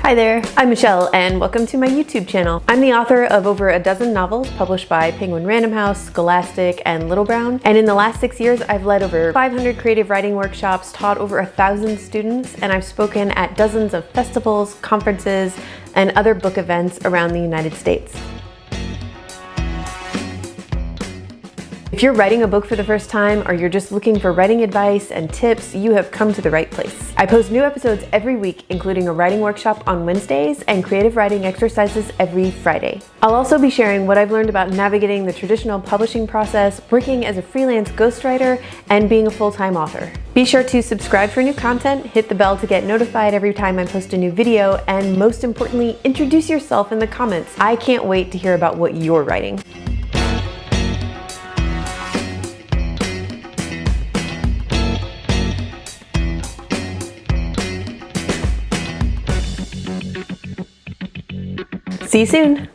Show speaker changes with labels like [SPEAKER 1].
[SPEAKER 1] Hi there, I'm Michelle and welcome to my YouTube channel. I'm the author of over a dozen novels published by Penguin Random House, Scholastic, and Little Brown. And in the last 6 years, I've led over 500 creative writing workshops, taught over 1,000 students, and I've spoken at dozens of festivals, conferences, and other book events around the United States. If you're writing a book for the first time or you're just looking for writing advice and tips, you have come to the right place. I post new episodes every week, including a writing workshop on Wednesdays and creative writing exercises every Friday. I'll also be sharing what I've learned about navigating the traditional publishing process, working as a freelance ghostwriter, and being a full-time author. Be sure to subscribe for new content, hit the bell to get notified every time I post a new video, and most importantly, introduce yourself in the comments. I can't wait to hear about what you're writing. See you soon!